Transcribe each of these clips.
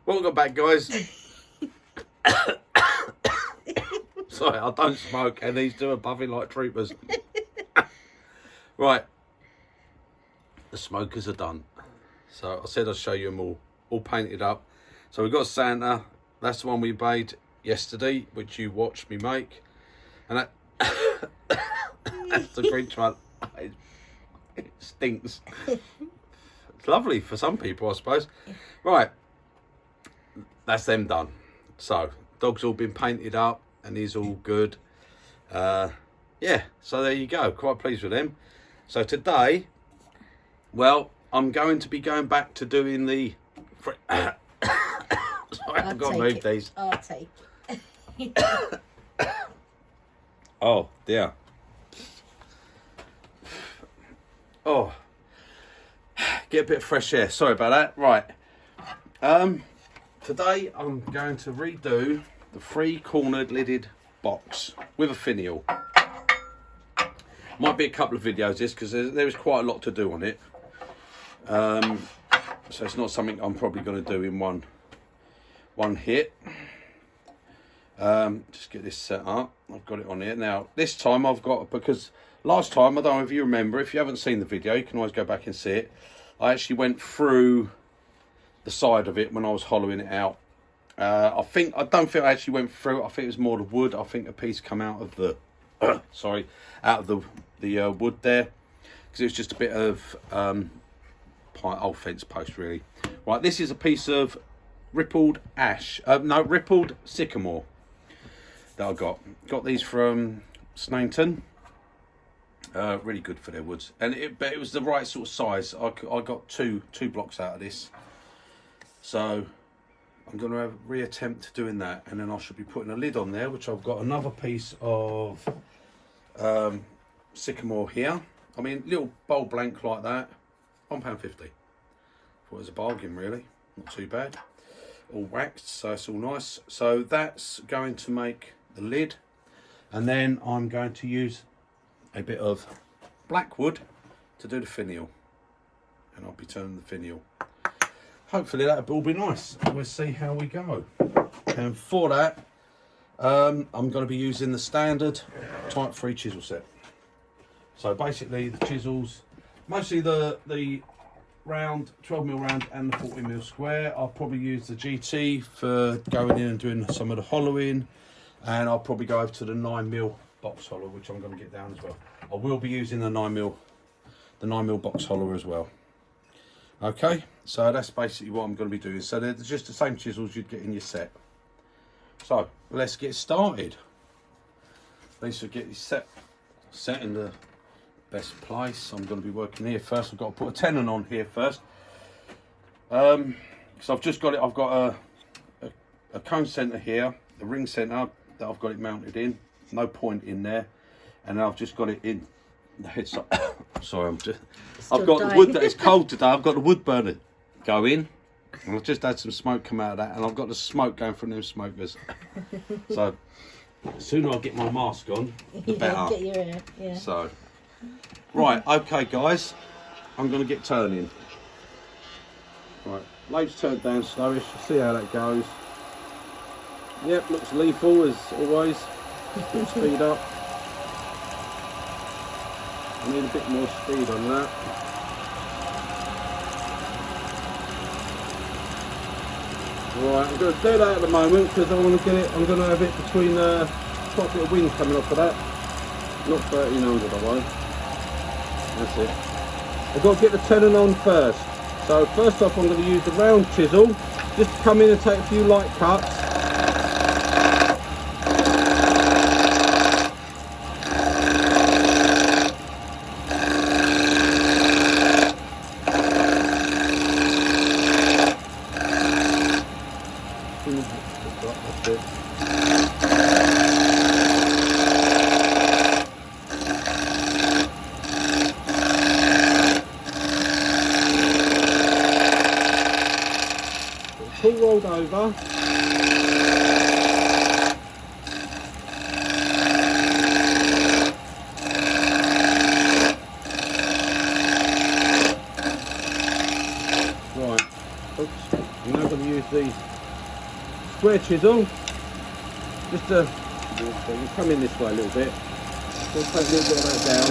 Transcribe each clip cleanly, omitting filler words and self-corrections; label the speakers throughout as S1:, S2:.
S1: Welcome back, guys. Sorry, I don't smoke, and these two are puffing like troopers. Right, the smokers are done. So I said I'd show you them all painted up. So we've got Santa. That's the one we made yesterday, which you watched me make, and that that's the Grinch one. It stinks. It's lovely for some people, I suppose. Right, that's them done. So dog's all been painted up and he's all good. Yeah, so there you go. Quite pleased with them. So today, well, I'm going to be going back to doing the sorry, I've got to move these.
S2: I'll take it.
S1: Oh dear. Oh, get a bit of fresh air. Sorry about that. Right. Today I'm going to redo the 3-cornered lidded box with a finial. Might be a couple of videos this because there is quite a lot to do on it. So it's not something I'm probably going to do in one hit. Just get this set up. I've got it on here now. This time I've got, because last time, I don't know if you remember, if you haven't seen the video, you can always go back and see it. I actually went through the side of it when I was hollowing it out. I don't think I actually went through it. I think it was more the wood. I think a piece come out of the sorry, out of the wood there, because it was just a bit of old fence post really. Right, this is a piece of rippled rippled sycamore that I got these from Sneinton. Really good for their woods, and but it was the right sort of size. I got two blocks out of this, so I'm going to reattempt doing that, and then I should be putting a lid on there, which I've got another piece of sycamore here. I mean, little bowl blank like that, £1.50. Thought it was a bargain, really. Not too bad. All waxed, so it's all nice. So that's going to make the lid, and then I'm going to use a bit of black wood to do the finial, and I'll be turning the finial. Hopefully that'll all be nice. We'll see how we go. And for that, I'm going to be using the standard Type 3 chisel set. So basically the chisels, mostly the round, 12mm round and the 40mm square. I'll probably use the GT for going in and doing some of the hollowing, and I'll probably go over to the 9mm box hollow, which I'm going to get down as well. I will be using the 9mm box hollow as well. Okay, so that's basically what I'm going to be doing. So they're just the same chisels you'd get in your set. So let's get started. At least we'll get this set in the best place. I'm going to be working here first. I've got to put a tenon on here first. So I've just got it. I've got a cone centre here, a ring centre that I've got it mounted in. No point in there, and I've just got it in the headstock. Sorry, I've got the wood that is cold today. I've got the wood burner going, and I've just had some smoke come out of that, and I've got the smoke going from them smokers. So the sooner I get my mask on, the better.
S2: Get your air, yeah.
S1: So right, okay guys, I'm going to get turning. Right, lathes turned down slowish. See how that goes. Yep, looks lethal as always. Speed up. I need a bit more speed on that. Right, I'm going to do that at the moment because I want to get it. I'm going to have it between quite a bit of wind coming off of that. Not 1300, I won't. That's it. I've got to get the tenon on first. So first off, I'm going to use the round chisel just to come in and take a few light cuts. Pull rolled over. Right, Oops. I'm now going to use the square chisel just to come in this way a little bit. We'll take a little bit of that down.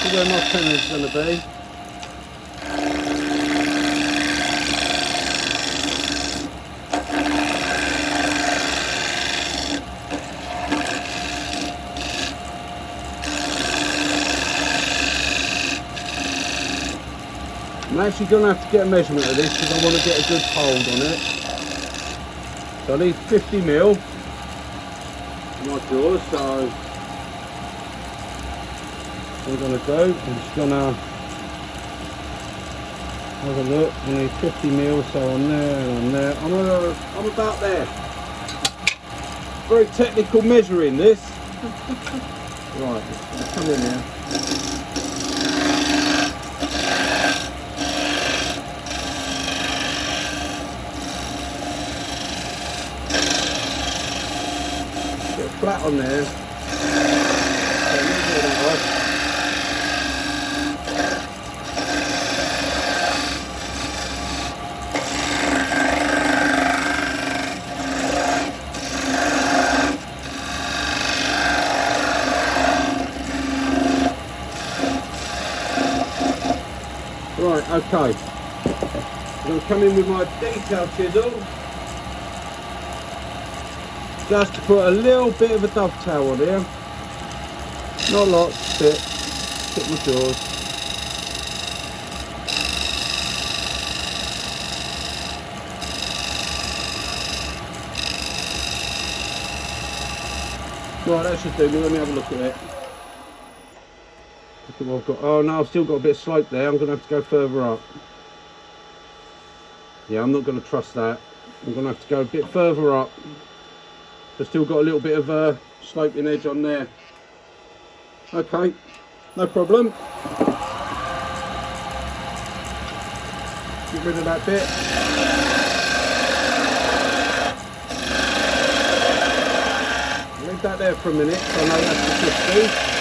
S1: Where my tenor is going to be. I'm actually going to have to get a measurement of this because I want to get a good hold on it. So I need 50 mil for my jaws, so what we're going to do, I'm just going to have a look. I need 50 mil, so on there and on there. I'm about there. Very technical measuring this. Right, let's come in here. Get flat on there. Right, okay. I'm going to come in with my detail chisel. Just to put a little bit of a dovetail on here. Not a lot, just a bit. Hit my jaws. Right, that should do me. Let me have a look at it. Look at what I've got. Oh no, I've still got a bit of slope there. I'm going to have to go further up. Yeah, I'm not going to trust that. I'm going to have to go a bit further up. I've still got a little bit of sloping edge on there. Okay, no problem. Get rid of that bit. Leave that there for a minute so I know that's the 50.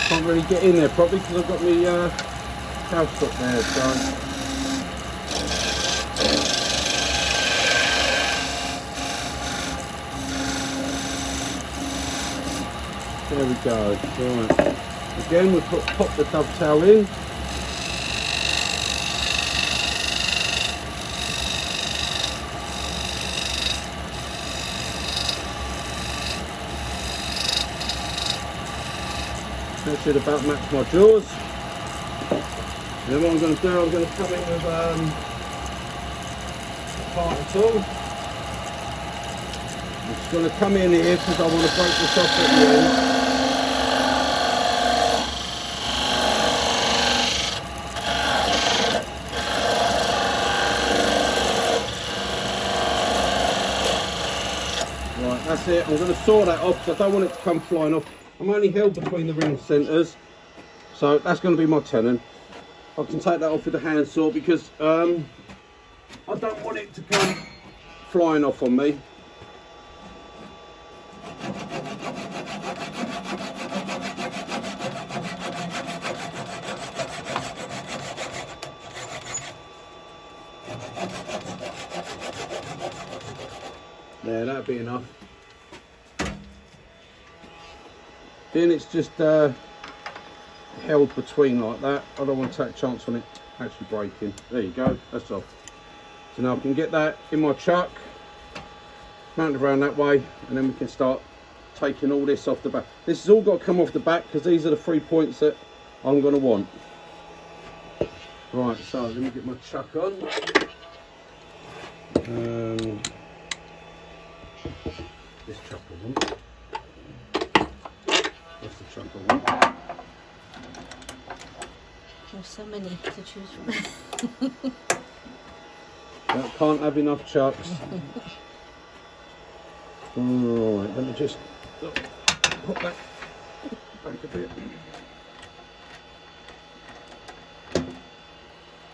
S1: Can't really get in there properly because I've got my house up there, so there we go. Right. Again, we pop the dovetail in. That should about match my jaws. And then what I'm going to do, I'm going to come in with a parting tool. I'm just going to come in here because I want to break this off at the end. Right, that's it. I'm going to saw that off because I don't want it to come flying off. I'm only held between the ring centres, so that's going to be my tenon. I can take that off with a handsaw because I don't want it to come flying off on me. There, that'll be enough. Then it's just held between like that. I don't want to take a chance on it actually breaking. There you go, that's off. So now I can get that in my chuck, mount it around that way, and then we can start taking all this off the back. This has all got to come off the back because these are the 3 points that I'm going to want. Right, so let me get my chuck on. This chuck I want. That's the chuck I want.
S2: There's so many to choose from.
S1: Can't have enough chucks. Alright, let me just put that back a bit.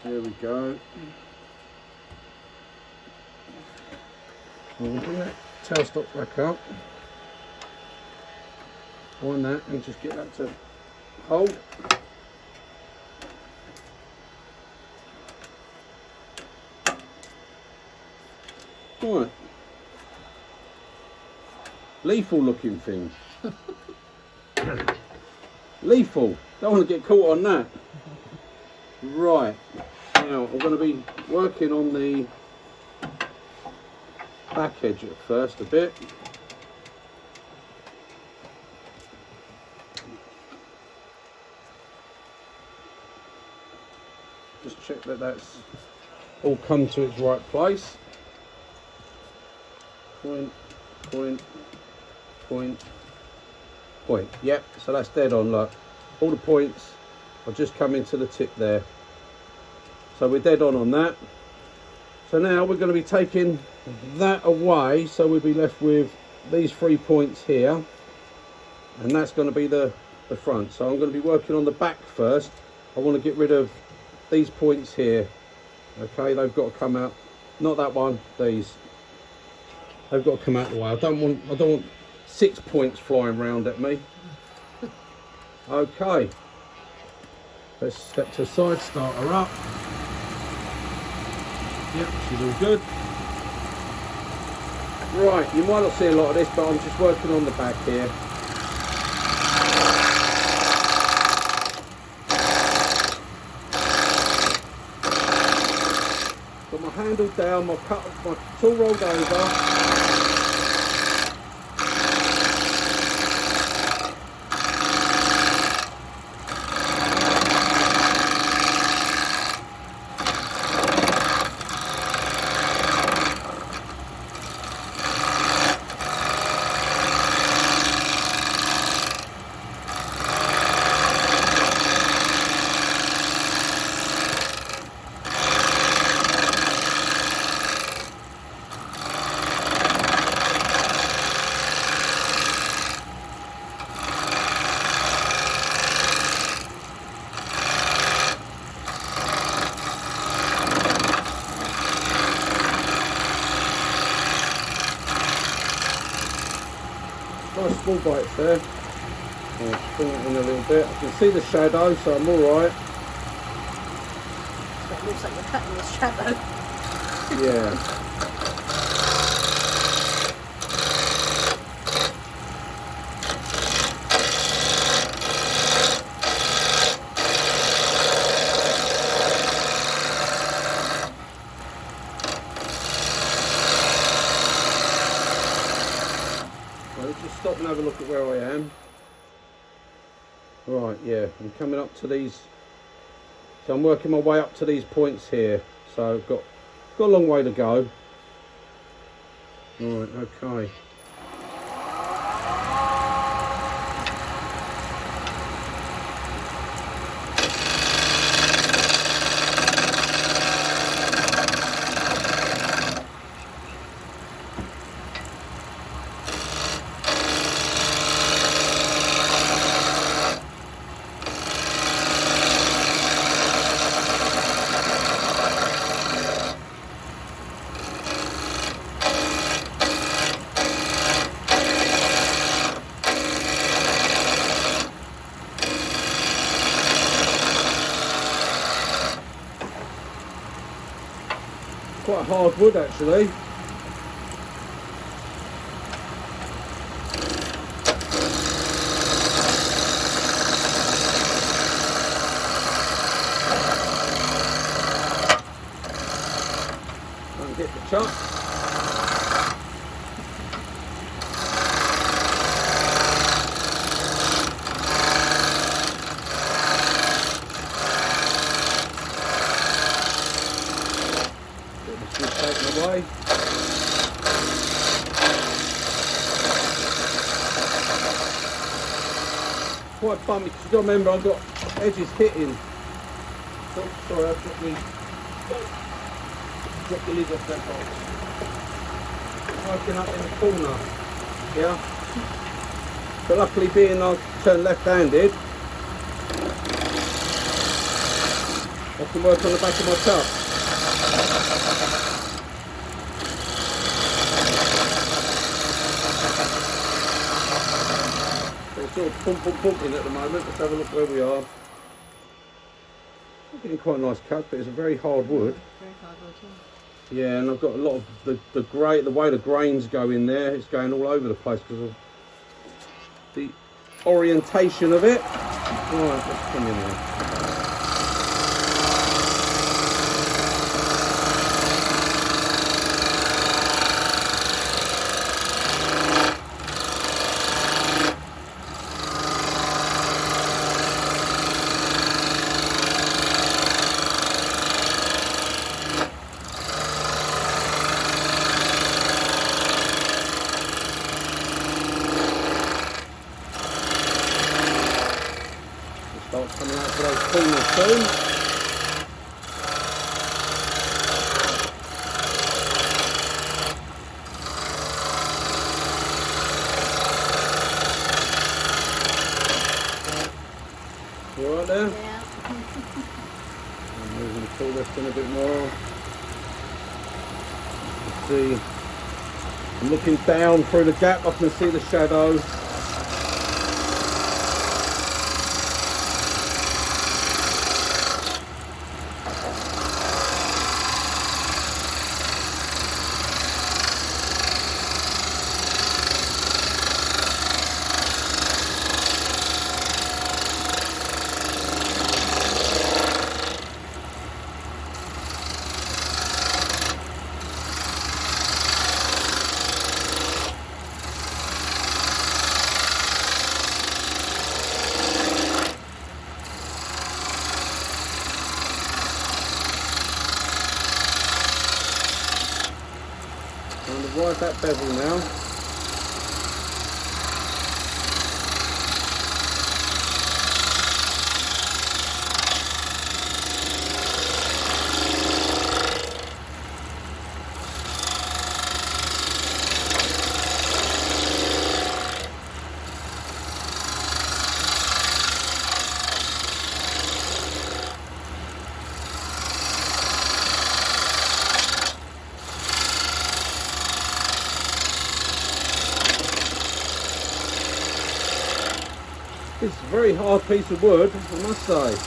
S1: There we go. We'll bring that tailstock back up. Wind that and just get that to hold. Right. Lethal looking thing. Lethal. Don't want to get caught on that. Right. Now I'm going to be working on the back edge at first a bit. Just check that that's all come to its right place. Point, point, point, point. Yep, so that's dead on. Look, all the points are just coming to the tip there. So we're dead on that. So now we're going to be taking that away, so we'll be left with these 3 points here, and that's going to be the front. So I'm going to be working on the back first. I want to get rid of these points here. Okay, they've got to come out. Not that one, these. They've got to come out the way. I don't want 6 points flying round at me. Okay. Let's step to the side, start her up. Yep, she's all good. Right, you might not see a lot of this, but I'm just working on the back here. Got my handle down, my tool rolled over. Nice small bites there. I'll just bring it in a little bit. I can see the shadow, so I'm alright.
S2: It looks like you're cutting the shadow.
S1: Yeah. Just stop and have a look at where I am. Right, yeah, I'm coming up to these, so I'm working my way up to these points here, so I've got a long way to go. Right, okay. Quite hard wood actually. Don't get the chuck. Taken away. Quite bumpy because you've got to remember I've got edges hitting Oh, sorry, I've dropped the lid off that box. Working up in the corner, yeah. But luckily, being I turn left-handed, I can work on the back of my cup. So it's sort of pumping at the moment. Let's have a look where we are. I'm getting quite a nice cut, but it's a very hard wood.
S2: Very hard wood,
S1: yeah. And I've got a lot of the way the grains go in there. It's going all over the place because of the orientation of it. Right, let's come in here. Start coming out for those corners soon. You alright there?
S2: yeah.
S1: I'm moving the tool lift in a bit more. You can see, I'm looking down through the gap, I can see the shadow. Trying to ride that bevel now. It's a very hard piece of wood, I must say.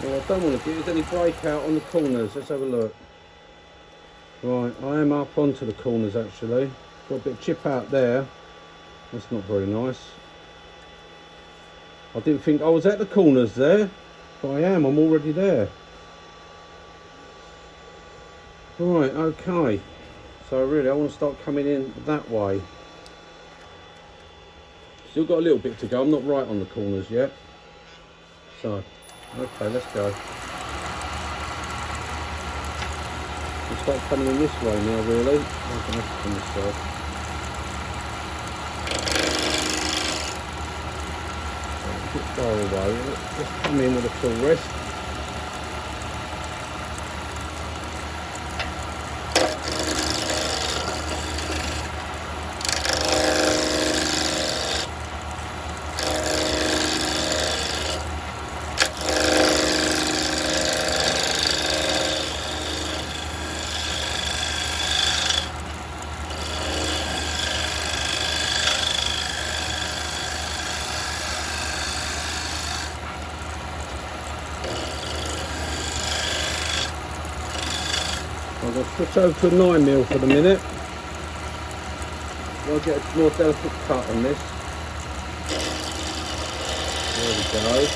S1: Well, I don't want to get any breakout on the corners. Let's have a look. Right, I am up onto the corners actually. Got a bit of chip out there. That's not very nice. I didn't think I was at the corners there, but I am. I'm already there. Right, okay. So really, I want to start coming in that way. Still got a little bit to go. I'm not right on the corners yet. So. Okay, let's go. We'll start coming in this way now, really. I'm going to have to come this way. A bit far away. Let's come in with a full rest. I'm going to switch over to a 9mm for the minute. I'll get a more delicate cut on this. There we go.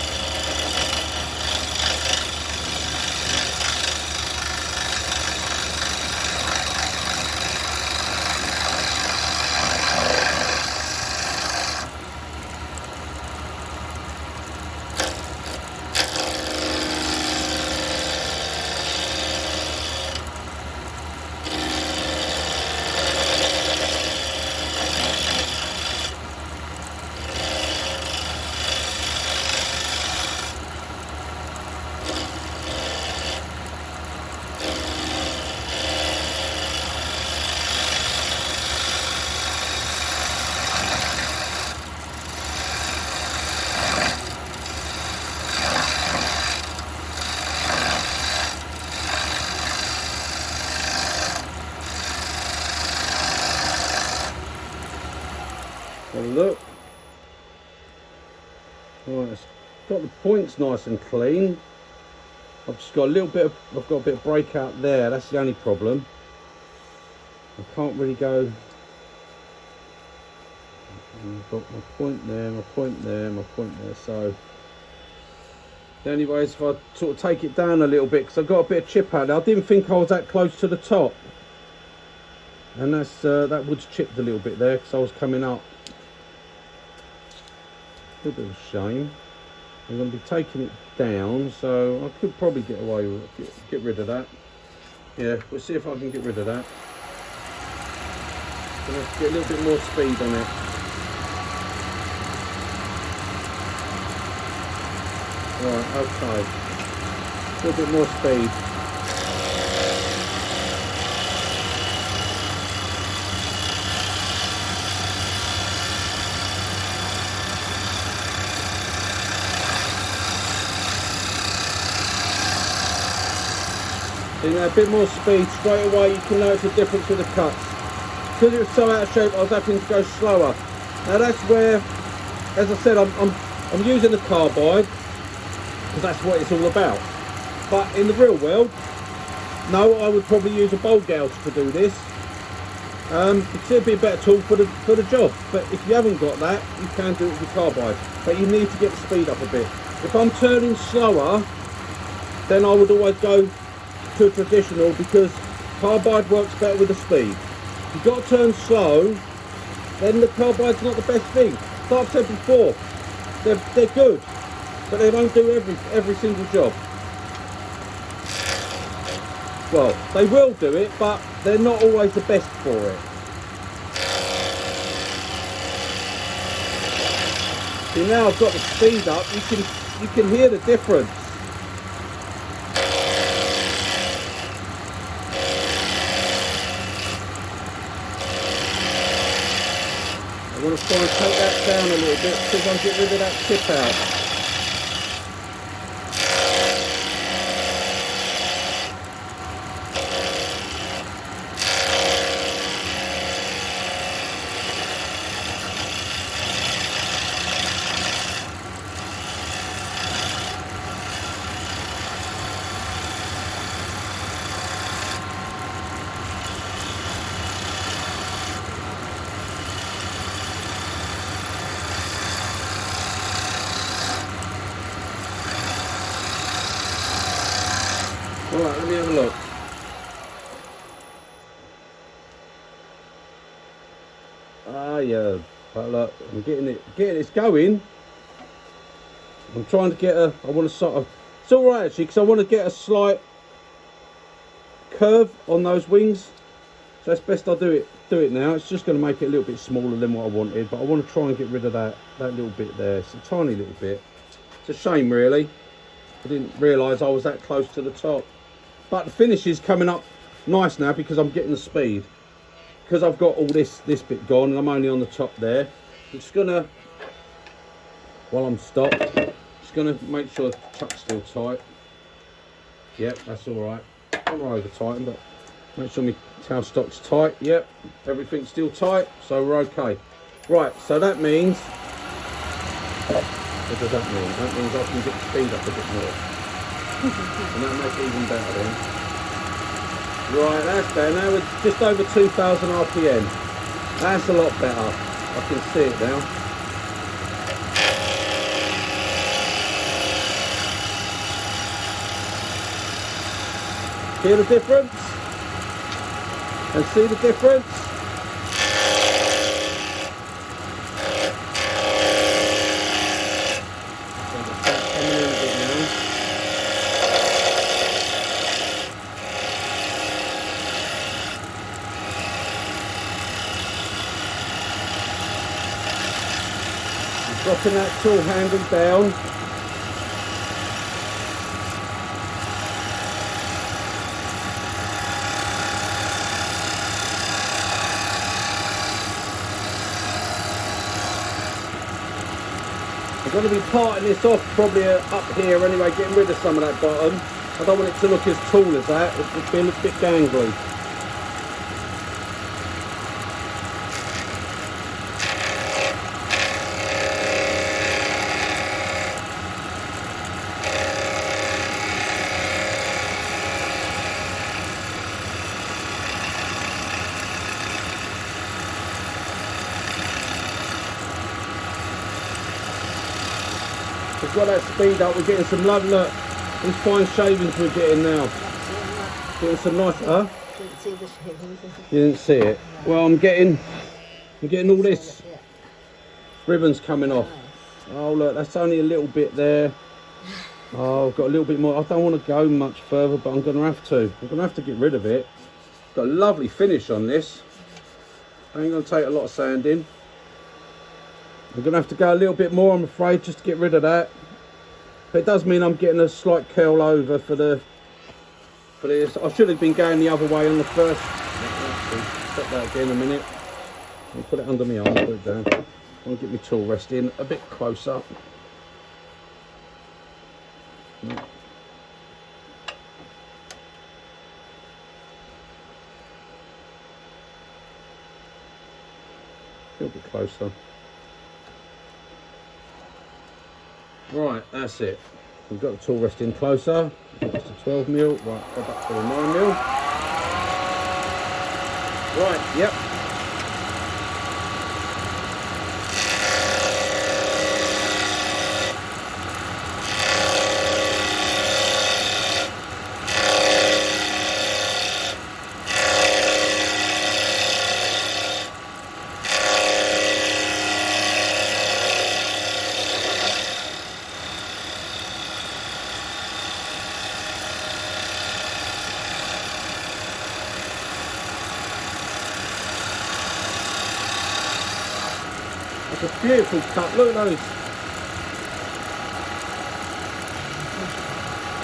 S1: Have a look. Right, it's got the points nice and clean. I've just got a little bit of, I've got a bit of breakout there. That's the only problem. I can't really go. I've got my point there, my point there, my point there. So the only way is if I sort of take it down a little bit, because I've got a bit of chip out there. I didn't think I was that close to the top, and that's that wood's chipped a little bit there because I was coming up. A little bit of a shame. I'm going to be taking it down, so I could probably get away with it, get rid of that. Yeah, we'll see if I can get rid of that. Gonna have to get a little bit more speed on it. Right, okay. A little bit more speed. A bit more speed, straight away you can notice the difference with the cuts. Because it was so out of shape, I was having to go slower. Now that's where, as I said, I'm using the carbide because that's what it's all about. But in the real world, no, I would probably use a bowl gouge to do this. It'd be a better tool for the job. But if you haven't got that, you can do it with your carbide. But you need to get the speed up a bit. If I'm turning slower, then I would always go to a traditional, because carbide works better with the speed. If you've got to turn slow, then the carbide's not the best thing. Like I've said before, they're good, but they don't do every single job. Well, they will do it, but they're not always the best for it. See, now I've got the speed up, you can hear the difference. I want to try and take that down a little bit because I'll get rid of that chip out. Alright, let me have a look. Ah, yeah. But look, I'm getting it's going. I'm trying to get I want to sort of, it's alright actually, because I want to get a slight curve on those wings. So it's best I do it now. It's just going to make it a little bit smaller than what I wanted, but I want to try and get rid of that little bit there. It's a tiny little bit. It's a shame really. I didn't realise I was that close to the top. But the finish is coming up nice now because I'm getting the speed. Because I've got all this bit gone and I'm only on the top there. I'm just gonna, while I'm stopped, just gonna make sure the chuck's still tight. Yep, that's all right. I'm not over tighten, but make sure my tail stock's tight. Yep, everything's still tight, so we're okay. Right, so that means, what does that mean? That means I can get the speed up a bit more. And that'll make it even better then. Right, that's better. Now we're just over 2,000 RPM. That's a lot better. I can see it now. Hear the difference? And see the difference? Coming in a bit now. Dropping that tool handle down. I'm going to be parting this off probably up here anyway, getting rid of some of that bottom. I don't want it to look as tall as that, it would be a little bit gangly. We've got that speed up, we're getting some lovely, look, these fine shavings we're getting now. Getting some nice, huh?
S2: Didn't see the shavings.
S1: You didn't see it? Well, I'm getting all this ribbons coming off. Oh look, that's only a little bit there. Oh, I've got a little bit more. I don't want to go much further, but I'm going to have to. I'm going to have to get rid of it. Got a lovely finish on this. I ain't going to take a lot of sanding. I'm going to have to go a little bit more, I'm afraid, just to get rid of that. But it does mean I'm getting a slight curl over for this. I should have been going the other way on the first. Stop that again a minute. I'll put it under my arm, put it down. I want to get my tool rest in a bit closer. A little bit closer. Right, that's it. We've got the tool rest in closer. Just a 12 mil. Right, go back to the 9 mil. Right, yep. It's a beautiful cut, look at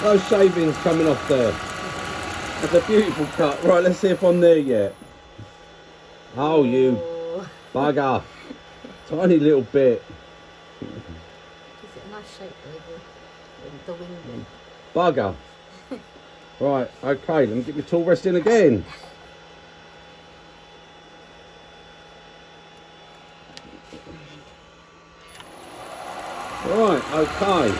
S1: those shavings coming off there. That's a beautiful cut. Right, let's see if I'm there yet. Oh, you bugger. Tiny little bit.
S2: Is it a nice shape with the wing?
S1: Bugger. Right, okay, let me get my tool rest in again. Right, okay.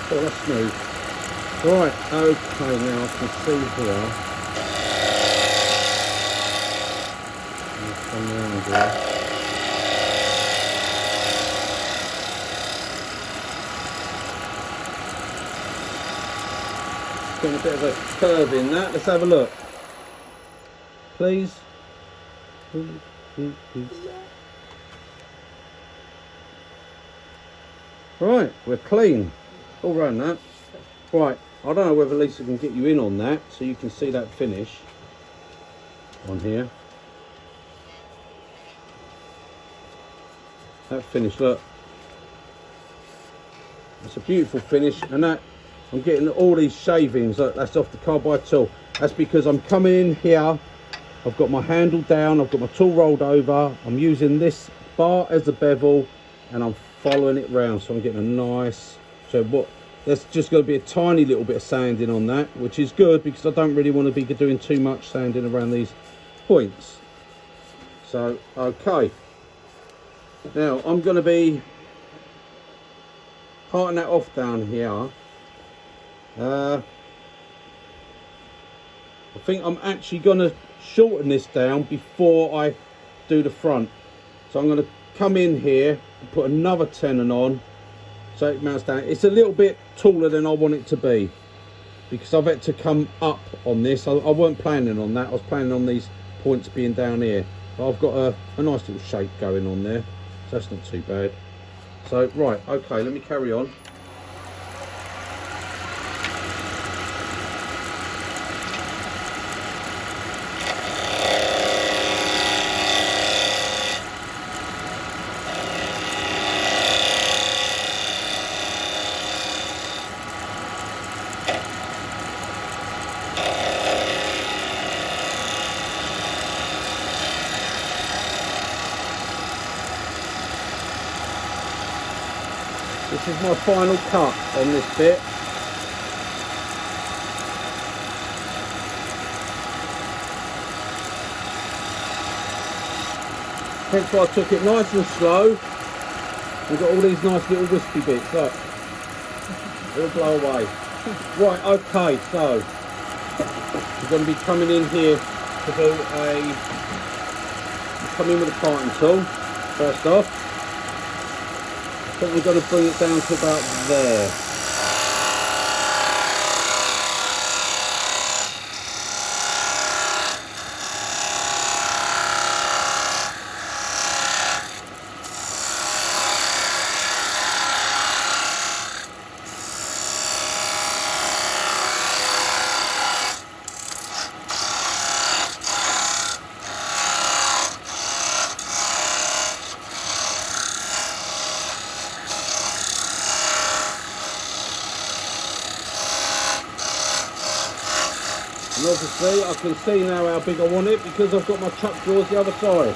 S1: Oh, that's smooth. Right, okay, now I can see here. Come round here. putting a bit of a curve in that. Let's have a look. Please. Right, we're clean. All round that. Right, I don't know whether Lisa can get you in on that so you can see that finish on here. That finish, look. It's a beautiful finish, and that I'm getting all these shavings. Look, that's off the carbide tool. That's because I'm coming in here. I've got my handle down. I've got my tool rolled over. I'm using this bar as the bevel, and I'm following it round. So I'm getting a nice. So what? There's just going to be a tiny little bit of sanding on that, which is good because I don't really want to be doing too much sanding around these points. So okay. Now I'm going to be parting that off down here. I think I'm actually going to shorten this down before I do the front. So I'm going to come in here and put another tenon on so it mounts down. It's a little bit taller than I want it to be because I've had to come up on this. I weren't planning on that. I was planning on these points being down here. But I've got a nice little shape going on there. So that's not too bad. So right, okay, let me carry on. This is my final cut on this bit. Hence why I took it nice and slow. We've got all these nice little wispy bits, look. It'll blow away. Right, okay, so we're going to be coming in here to do come in with a parting tool, first off. I think we're going to bring it down to about there. And obviously I can see now how big I want it because I've got my chuck drawers the other side.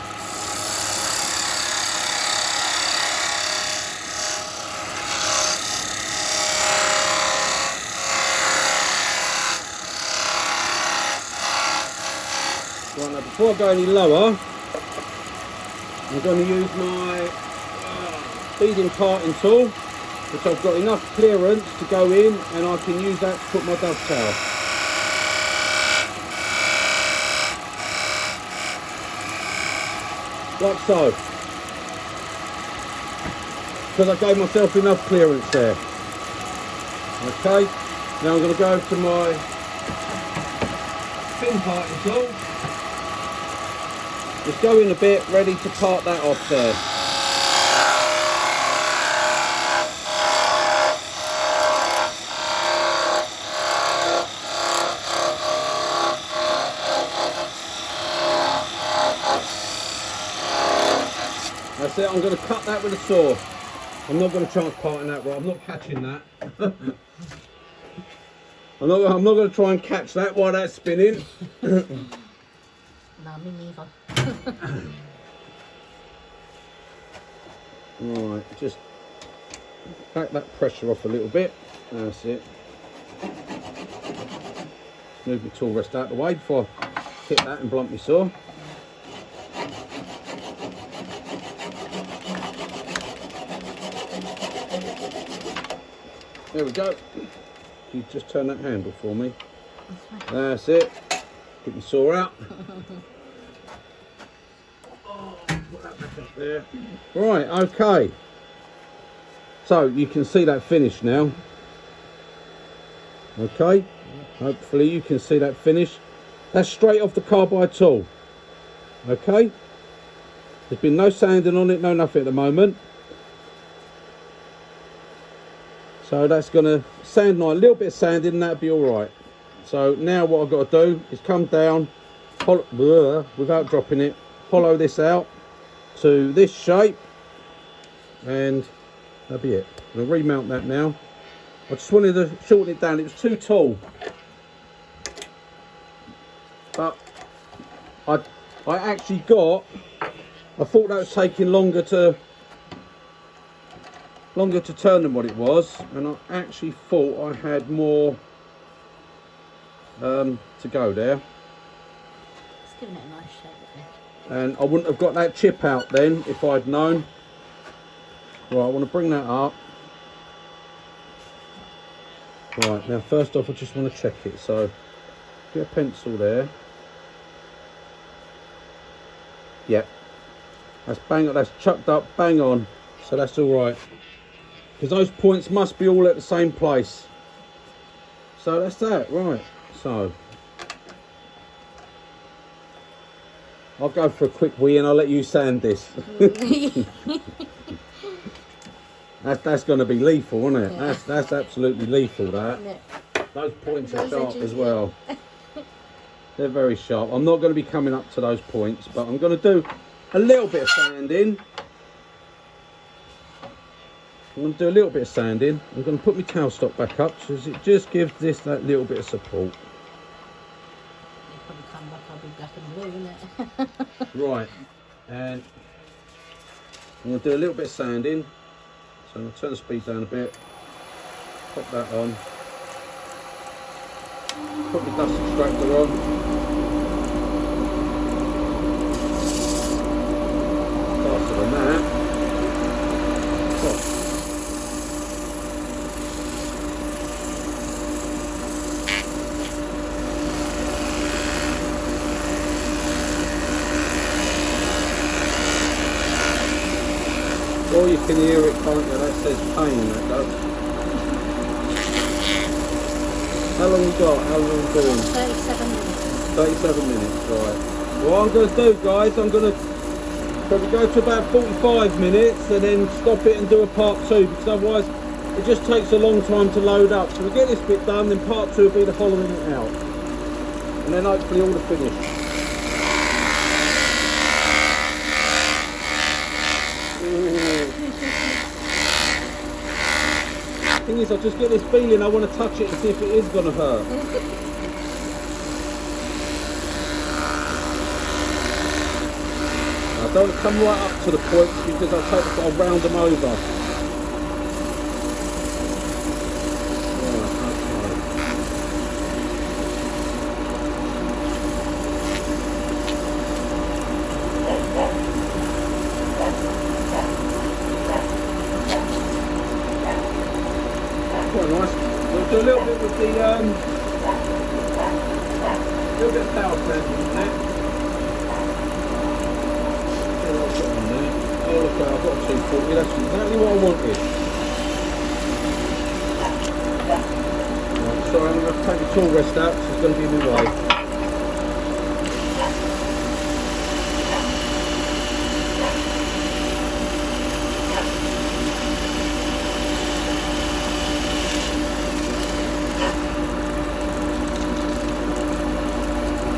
S1: Right, now before I go any lower, I'm going to use my beading parting tool, which I've got enough clearance to go in, and I can use that to put my dovetail. Like so, because I gave myself enough clearance there. Okay, now I'm going to go to my fin parting tool. Just go in a bit, ready to part that off there. That's it, I'm going to cut that with a saw. I'm not going to chance parting that, right? I'm not catching that. I'm not going to try and catch that while that's spinning.
S2: No, me neither.
S1: Right, just back that pressure off a little bit. That's it. Move my tool rest out of the way before I hit that and blunt my saw. There we go. You just turn that handle for me. That's it. Get my saw out. Oh, put that back up there. Right, okay. So you can see that finish now. Okay, Hopefully you can see that finish. That's straight off the carbide tool. Okay? There's been no sanding on it, no nothing at the moment. So that's going to sand nice, a little bit of sanding and that'll be alright. So now what I've got to do is come down, without dropping it, hollow this out to this shape, and that'll be it. I'm going to remount that now. I just wanted to shorten it down, it was too tall. But I actually got, I thought that was taking longer to turn than what it was, and I actually thought I had more to go there.
S2: It's giving it a nice shape there.
S1: And I wouldn't have got that chip out then if I'd known. Right, I want to bring that up. Right, now first off I just want to check it, so get a pencil there. Yep, that's bang, that's chucked up bang on, so that's all right. Because those points must be all at the same place. So that's that, right. So I'll go for a quick wee and I'll let you sand this. That's going to be lethal, isn't it? Yeah. That's absolutely lethal, that. Yeah. Those points are sharp as well. They're very sharp. I'm not going to be coming up to those points, but I'm going to do a little bit of sanding. I'm going to do a little bit of sanding. I'm going to put my tailstock back up because it just gives this that little bit of support.
S2: Probably come back, I'll be back in the room, innit?
S1: Right, and I'm going to do a little bit of sanding. So I'm going to turn the speed down a bit, pop that on, put my dust extractor on. Faster than that. Oh. Or you can hear it, can't you? That says pain, that does. How long you got? How long are you doing?
S2: 37 minutes.
S1: 37 minutes, right. What I'm going to do, guys, I'm going to probably go to about 45 minutes and then stop it and do a part 2, because otherwise it just takes a long time to load up. So we'll get this bit done, then part 2 will be the hollowing it out. And then hopefully all the finish. Thing is, I just get this feeling I want to touch it and see if it is going to hurt. I don't come right up to the points because I'll round them over. Quite nice. We'll do a little bit with the little bit of power sanding in there. Oh look, I've got 240. That's exactly what I wanted. Right, sorry, I'm going to take the tool rest out because it's going to be in my way.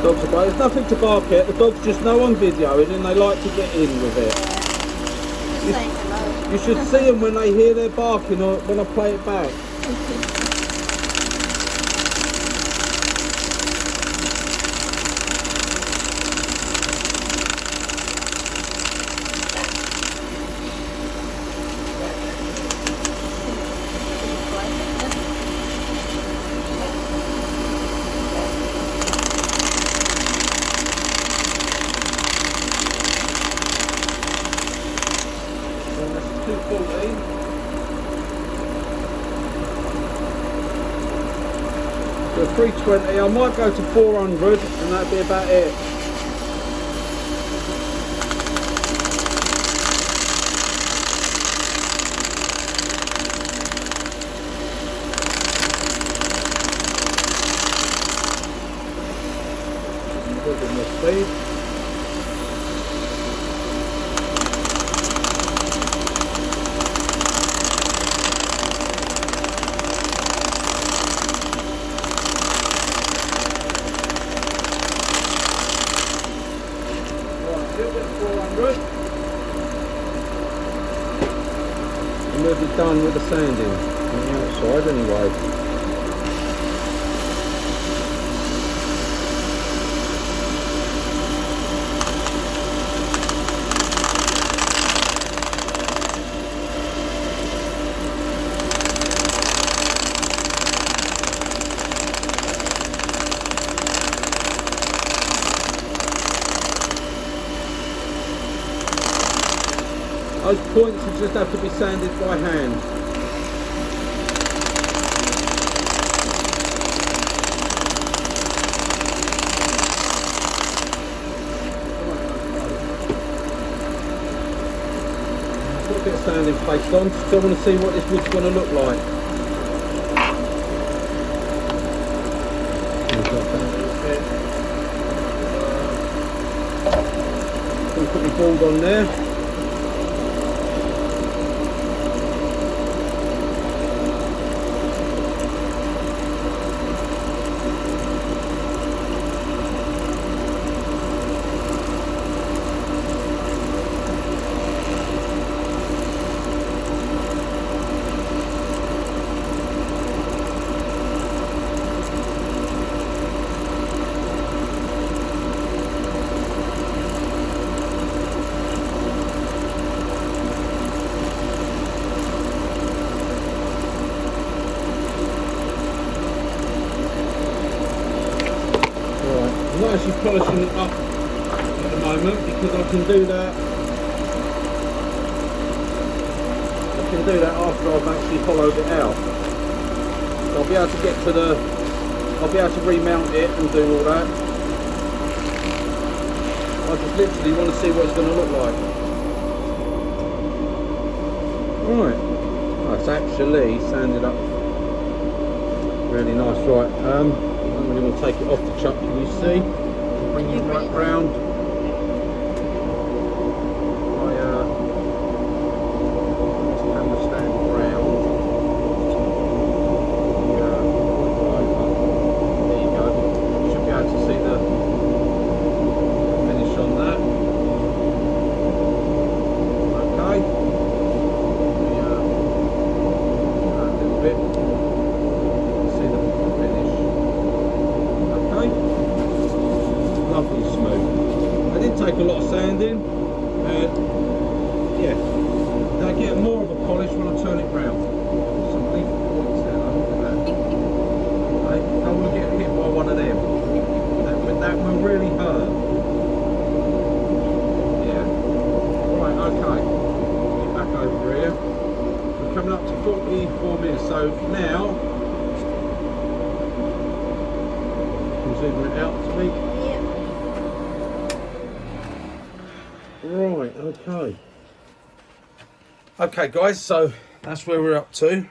S1: Dogs are, there's nothing to bark at, the dogs just know I'm videoing and they like to get in with it. You should see them when they hear their barking or when I play it back. So 320, I might go to 400 and that'd be about it. speed.
S3: And we'll be done with the sanding on the outside anyway. Those points just have to be sanded by hand. Put a bit of sanding paste on, still want to see what this wood's going to look like. Put your board on there. I'm not actually polishing it up at the moment because I can do that. I can do that after I've actually hollowed it out. So I'll be able to get to the. I'll be able to remount it and do all that. I just literally want to see what it's going to look like. Right, that's actually sanded up really nice. Right, I don't really want to take it off the chuck. Can you see? Bring it right round. This camera stand round. There you go. Should be able to see the finish on that. Okay. A little bit. See the finish. Okay. Lovely smooth. I did take a lot of sanding. Yeah. I get more of a polish when I turn it round. Some leaf points there. Look at that. I don't want to get hit by one of them. That will really hurt. Yeah. Right, okay. Get back over here. We're coming up to 44 minutes. So now, you can zoom it out to me. Right, okay. Okay guys, so that's where we're up to.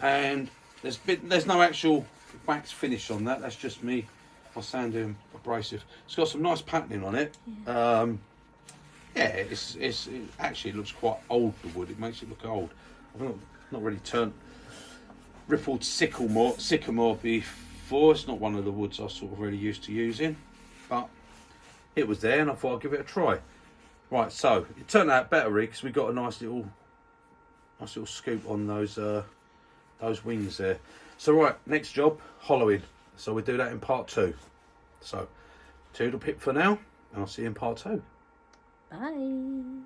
S3: And there's no actual wax finish on that, that's just me, my sanding abrasive. It's got some nice patterning on it. Yeah, it actually looks quite old, the wood, it makes it look old. I've not really turned rippled sycamore before, it's not one of the woods I sort of really used to using, but it was there and I thought I'd give it a try. Right, so it turned out better because we got a nice little scoop on those wings there. So right, next job, hollowing. So we'll do that in part 2. So toodle pip for now, and I'll see you in part 2.
S2: Bye.